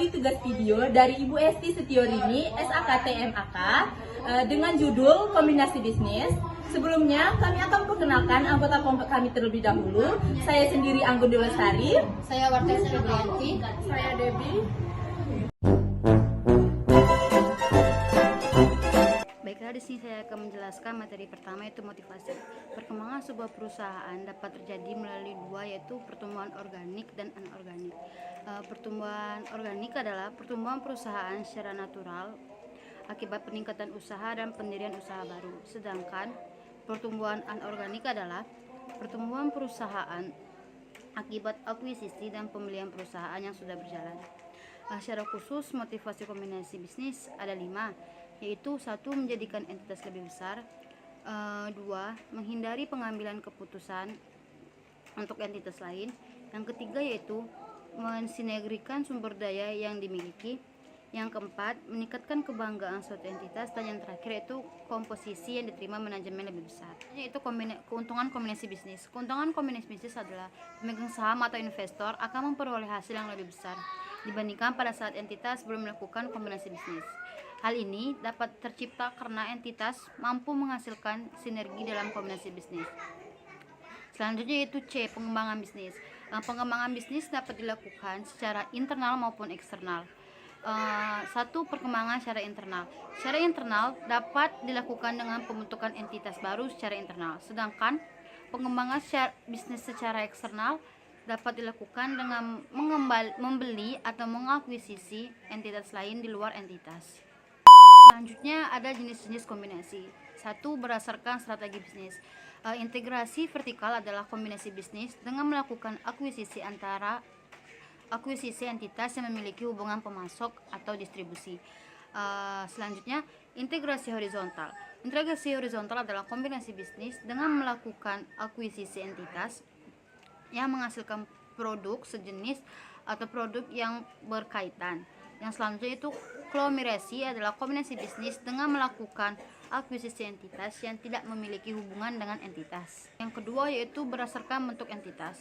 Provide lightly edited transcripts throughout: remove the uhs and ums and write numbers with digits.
melalui tugas video dari Ibu Esti Setiorini, SAKTMAK, dengan judul Kombinasi Bisnis. Sebelumnya, kami akan perkenalkan anggota kelompok kami terlebih dahulu. Saya sendiri Anggun Dewastari. Saya Wartes Febrianti. Saya Debbie. Baiklah, di sini saya akan menjelaskan materi pertama, yaitu motivasi. Perkembangan sebuah perusahaan dapat terjadi melalui dua, yaitu pertumbuhan organik dan anorganik. Pertumbuhan organik adalah pertumbuhan perusahaan secara natural akibat peningkatan usaha dan pendirian usaha baru. Sedangkan pertumbuhan anorganik adalah pertumbuhan perusahaan akibat akuisisi dan pembelian perusahaan yang sudah berjalan. Secara khusus, motivasi kombinasi bisnis ada 5, yaitu 1. Menjadikan entitas lebih besar, 2. Menghindari pengambilan keputusan untuk entitas lain, yang ketiga yaitu mensinergikan sumber daya yang dimiliki, yang keempat meningkatkan kebanggaan suatu entitas, dan yang terakhir yaitu komposisi yang diterima manajemen lebih besar. Yaitu keuntungan kombinasi bisnis. Keuntungan kombinasi bisnis adalah pemegang saham atau investor akan memperoleh hasil yang lebih besar dibandingkan pada saat entitas belum melakukan kombinasi bisnis. Hal ini dapat tercipta karena entitas mampu menghasilkan sinergi dalam kombinasi bisnis. Selanjutnya yaitu C. Pengembangan bisnis. Pengembangan bisnis dapat dilakukan secara internal maupun eksternal. 1. Perkembangan secara internal. Secara internal dapat dilakukan dengan pembentukan entitas baru secara internal. Sedangkan pengembangan bisnis secara eksternal dapat dilakukan dengan membeli atau mengakuisisi entitas lain di luar entitas. Selanjutnya ada jenis-jenis kombinasi. 1. Berdasarkan strategi bisnis. Integrasi vertikal adalah kombinasi bisnis dengan melakukan akuisisi entitas yang memiliki hubungan pemasok atau distribusi. Selanjutnya, integrasi horizontal. Integrasi horizontal adalah kombinasi bisnis dengan melakukan akuisisi entitas yang menghasilkan produk sejenis atau produk yang berkaitan. Yang selanjutnya itu konglomerasi adalah kombinasi bisnis dengan melakukan akuisisi entitas yang tidak memiliki hubungan dengan entitas. Yang kedua yaitu berdasarkan bentuk entitas.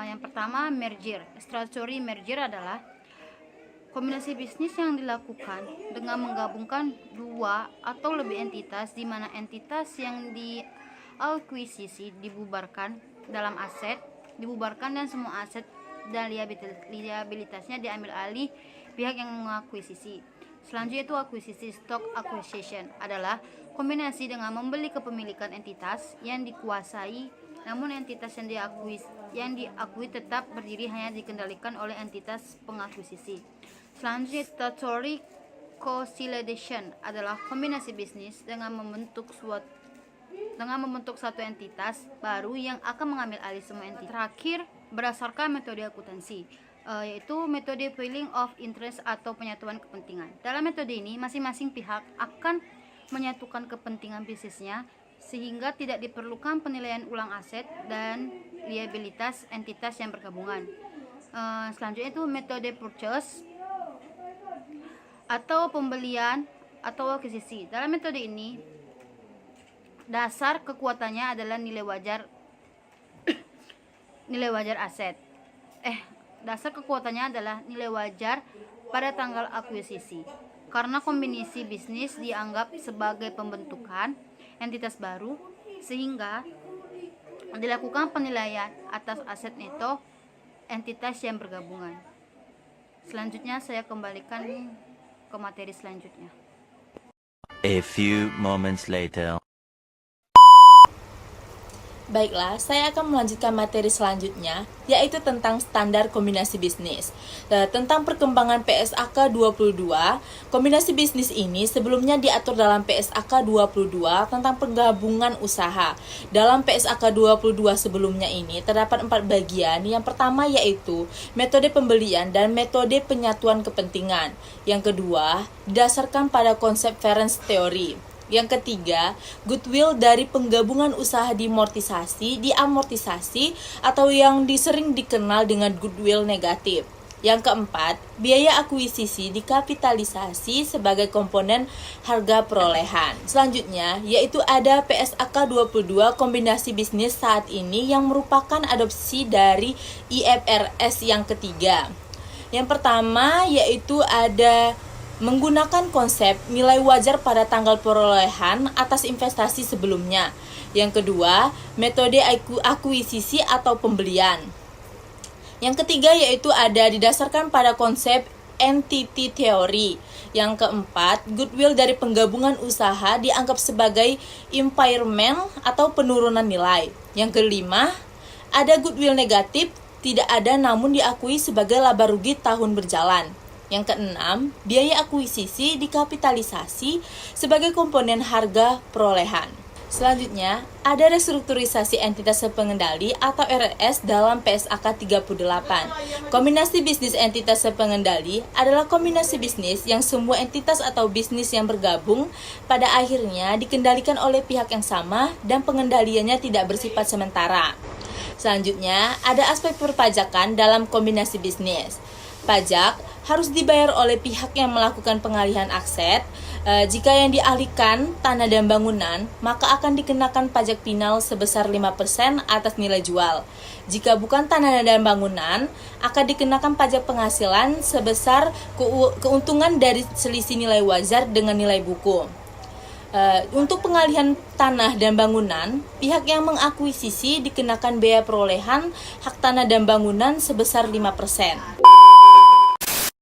Yang pertama, merger. Statutory merger adalah kombinasi bisnis yang dilakukan dengan menggabungkan 2 atau lebih entitas, di mana entitas yang diakuisisi dibubarkan dan semua aset dan liabilitasnya diambil alih pihak yang mengakuisisi. Selanjutnya itu akuisisi. Stock acquisition adalah kombinasi dengan membeli kepemilikan entitas yang dikuasai, namun entitas yang diakui tetap berdiri hanya dikendalikan oleh entitas pengakuisisi. Selanjutnya statutory consolidation adalah kombinasi bisnis dengan membentuk satu entitas baru yang akan mengambil alih semua entitas. Terakhir, berdasarkan metode akuntansi, yaitu metode pooling of interest atau penyatuan kepentingan. Dalam metode ini, masing-masing pihak akan menyatukan kepentingan bisnisnya sehingga tidak diperlukan penilaian ulang aset dan liabilitas entitas yang bergabungan. Selanjutnya itu metode purchase atau pembelian atau akuisisi. Dalam metode ini, dasar kekuatannya adalah nilai wajar aset. Dasar kekuatannya adalah nilai wajar pada tanggal akuisisi. Karena kombinasi bisnis dianggap sebagai pembentukan entitas baru, sehingga dilakukan penilaian atas aset neto entitas yang bergabungan. Selanjutnya saya kembalikan ke materi selanjutnya. A few moments later. Baiklah, saya akan melanjutkan materi selanjutnya, yaitu tentang standar kombinasi bisnis. Tentang perkembangan PSAK 22, kombinasi bisnis ini sebelumnya diatur dalam PSAK 22 tentang penggabungan usaha. Dalam PSAK 22 sebelumnya ini terdapat 4 bagian. Yang pertama yaitu metode pembelian dan metode penyatuan kepentingan. Yang kedua, didasarkan pada konsep Ferencz Theory. Yang ketiga, goodwill dari penggabungan usaha diamortisasi atau yang sering dikenal dengan goodwill negatif. Yang keempat, biaya akuisisi dikapitalisasi sebagai komponen harga perolehan. Selanjutnya, yaitu ada PSAK 22 kombinasi bisnis saat ini yang merupakan adopsi dari IFRS yang ketiga. Yang pertama yaitu ada menggunakan konsep nilai wajar pada tanggal perolehan atas investasi sebelumnya. Yang kedua, metode akuisisi atau pembelian. Yang ketiga yaitu ada didasarkan pada konsep entity theory. Yang keempat, goodwill dari penggabungan usaha dianggap sebagai impairment atau penurunan nilai. Yang kelima, ada goodwill negatif, tidak ada namun diakui sebagai laba rugi tahun berjalan. Yang keenam, biaya akuisisi dikapitalisasi sebagai komponen harga perolehan. Selanjutnya, ada restrukturisasi entitas pengendali atau RS dalam PSAK 38. Kombinasi bisnis entitas pengendali adalah kombinasi bisnis yang semua entitas atau bisnis yang bergabung pada akhirnya dikendalikan oleh pihak yang sama dan pengendaliannya tidak bersifat sementara. Selanjutnya, ada aspek perpajakan dalam kombinasi bisnis. Pajak harus dibayar oleh pihak yang melakukan pengalihan aset. Jika yang dialihkan tanah dan bangunan, maka akan dikenakan pajak pinal sebesar 5% atas nilai jual. Jika bukan tanah dan bangunan, akan dikenakan pajak penghasilan sebesar keuntungan dari selisih nilai wajar dengan nilai buku. Untuk pengalihan tanah dan bangunan, pihak yang mengakuisisi dikenakan biaya perolehan hak tanah dan bangunan sebesar 5%.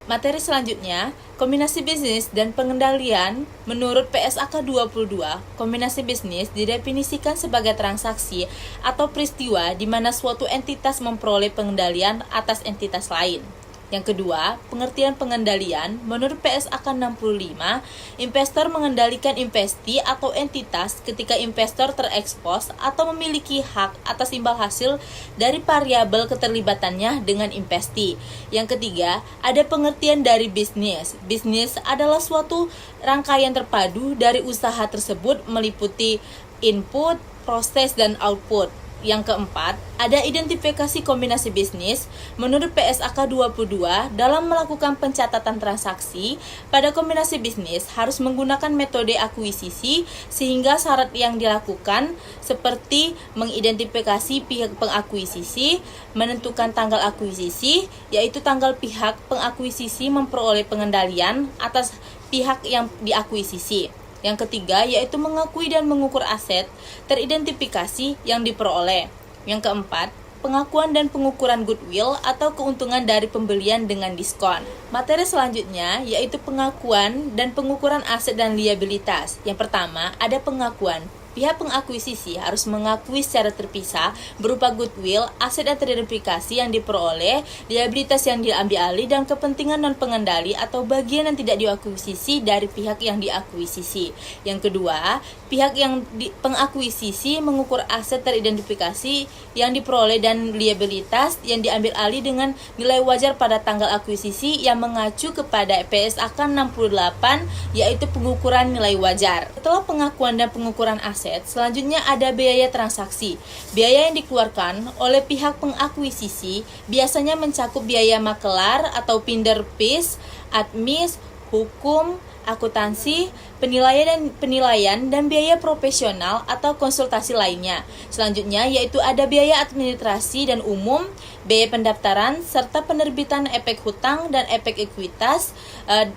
Materi selanjutnya, kombinasi bisnis dan pengendalian. Menurut PSAK 22, kombinasi bisnis didefinisikan sebagai transaksi atau peristiwa di mana suatu entitas memperoleh pengendalian atas entitas lain. Yang kedua, pengertian pengendalian. Menurut PSAK 65, investor mengendalikan investi atau entitas ketika investor terekspos atau memiliki hak atas imbal hasil dari variabel keterlibatannya dengan investi. Yang ketiga, ada pengertian dari bisnis. Bisnis adalah suatu rangkaian terpadu dari usaha tersebut meliputi input, proses, dan output. Yang keempat, ada identifikasi kombinasi bisnis. Menurut PSAK 22, dalam melakukan pencatatan transaksi pada kombinasi bisnis harus menggunakan metode akuisisi sehingga syarat yang dilakukan seperti mengidentifikasi pihak pengakuisisi, menentukan tanggal akuisisi, yaitu tanggal pihak pengakuisisi memperoleh pengendalian atas pihak yang diakuisisi. Yang ketiga, yaitu mengakui dan mengukur aset teridentifikasi yang diperoleh. Yang keempat, pengakuan dan pengukuran goodwill atau keuntungan dari pembelian dengan diskon. Materi selanjutnya yaitu pengakuan dan pengukuran aset dan liabilitas. Yang pertama, ada pengakuan. Pihak pengakuisisi harus mengakui secara terpisah berupa goodwill, aset yang teridentifikasi yang diperoleh, liabilitas yang diambil alih, dan kepentingan non-pengendali atau bagian yang tidak diakuisisi dari pihak yang diakuisisi. Yang kedua, pihak yang pengakuisisi mengukur aset teridentifikasi yang diperoleh dan liabilitas yang diambil alih dengan nilai wajar pada tanggal akuisisi yang mengacu kepada PSAK 68 yaitu pengukuran nilai wajar. Setelah pengakuan dan pengukuran aset, selanjutnya ada biaya transaksi. Biaya yang dikeluarkan oleh pihak pengakuisisi biasanya mencakup biaya makelar atau binder fees, admis, hukum, akuntansi, penilaian dan biaya profesional atau konsultasi lainnya. Selanjutnya yaitu ada biaya administrasi dan umum, biaya pendaftaran, serta penerbitan efek hutang dan efek ekuitas,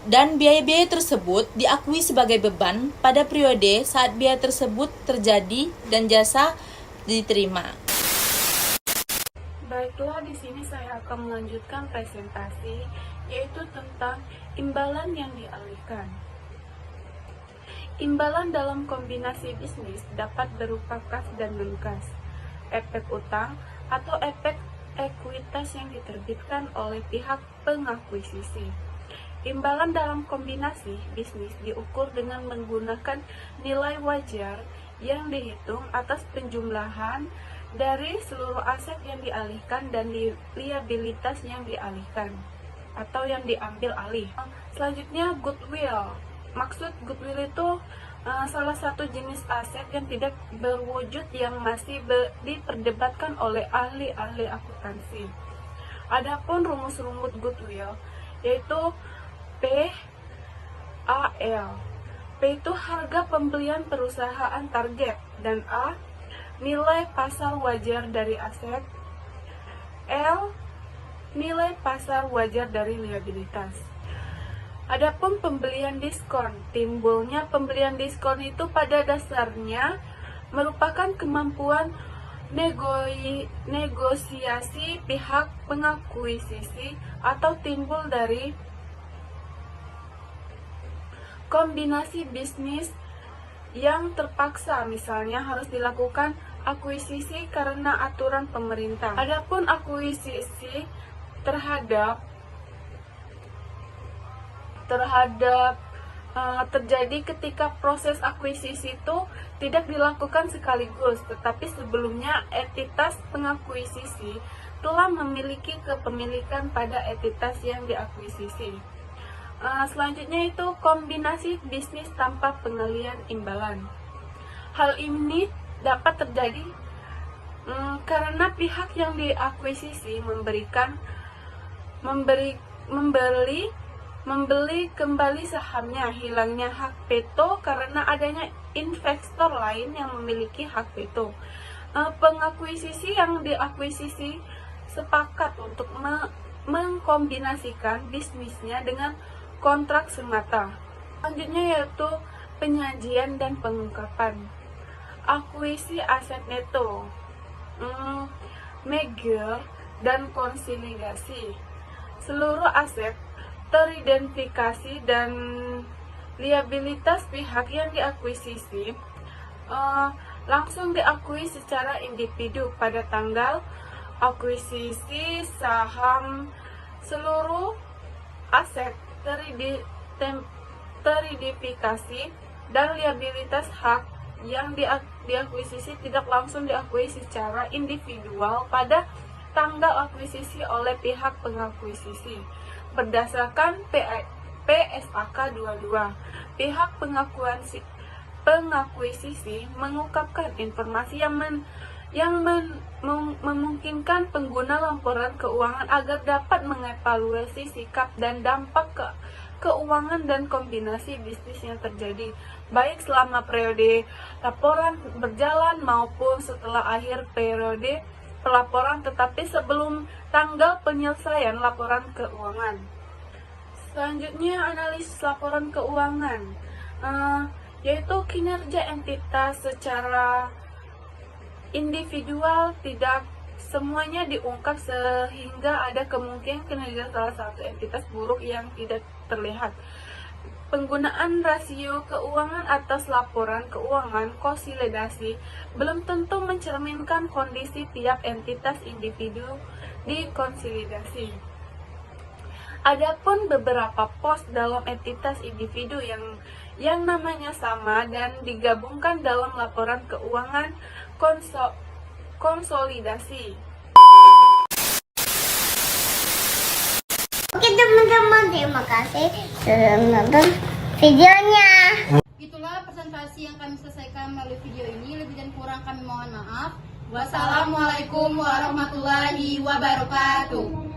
dan biaya-biaya tersebut diakui sebagai beban pada periode saat biaya tersebut terjadi dan jasa diterima. Baiklah, di sini saya akan melanjutkan presentasi yaitu tentang imbalan yang dialihkan. Imbalan dalam kombinasi bisnis dapat berupa kas dan non-kas, efek utang atau efek ekuitas yang diterbitkan oleh pihak pengakuisisi. Imbalan dalam kombinasi bisnis diukur dengan menggunakan nilai wajar yang dihitung atas penjumlahan dari seluruh aset yang dialihkan dan liabilitas yang dialihkan atau yang diambil alih. Selanjutnya, goodwill. Maksud goodwill itu salah satu jenis aset yang tidak berwujud yang masih diperdebatkan oleh ahli-ahli akuntansi. Adapun rumus-rumus goodwill yaitu PAL. P itu harga pembelian perusahaan target dan A nilai pasar wajar dari aset. L nilai pasar wajar dari liabilitas. Adapun pembelian diskon, timbulnya pembelian diskon itu pada dasarnya merupakan kemampuan negosiasi pihak pengakuisisi atau timbul dari kombinasi bisnis yang terpaksa, misalnya harus dilakukan akuisisi karena aturan pemerintah. Adapun akuisisi terjadi ketika proses akuisisi itu tidak dilakukan sekaligus, tetapi sebelumnya entitas pengakuisisi telah memiliki kepemilikan pada entitas yang diakuisisi. Selanjutnya itu kombinasi bisnis tanpa pengalian imbalan. Hal ini dapat terjadi karena pihak yang diakuisisi membeli kembali sahamnya, hilangnya hak veto karena adanya investor lain yang memiliki hak veto. Pengakuisisi yang diakuisisi sepakat untuk mengkombinasikan bisnisnya dengan kontrak semata. Selanjutnya yaitu penyajian dan pengungkapan. Akuisisi aset neto, merger dan konsolidasi. Seluruh aset teridentifikasi dan liabilitas pihak yang diakuisisi langsung diakui secara individu pada tanggal akuisisi saham. Seluruh aset teridentifikasi dan liabilitas hak yang diakuisisi tidak langsung diakui secara individual pada tanggal akuisisi oleh pihak pengakuisisi. Berdasarkan PSAK 22, pihak pengakuisisi mengungkapkan informasi yang memungkinkan pengguna laporan keuangan agar dapat mengevaluasi sikap dan dampak keuangan dan kombinasi bisnis yang terjadi, baik selama periode laporan berjalan maupun setelah akhir periode pelaporan, tetapi sebelum tanggal penyelesaian laporan keuangan. Selanjutnya analisis laporan keuangan, yaitu kinerja entitas secara individual tidak semuanya diungkap sehingga ada kemungkinan kinerja salah satu entitas buruk yang tidak terlihat. Penggunaan rasio keuangan atas laporan keuangan konsolidasi belum tentu mencerminkan kondisi tiap entitas individu di konsolidasi. Adapun beberapa pos dalam entitas individu yang namanya sama dan digabungkan dalam laporan keuangan konsolidasi. Oke teman-teman, terima kasih sudah menonton videonya. Itulah presentasi yang kami selesaikan melalui video ini. Lebih dan kurang kami mohon maaf. Wassalamualaikum warahmatullahi wabarakatuh.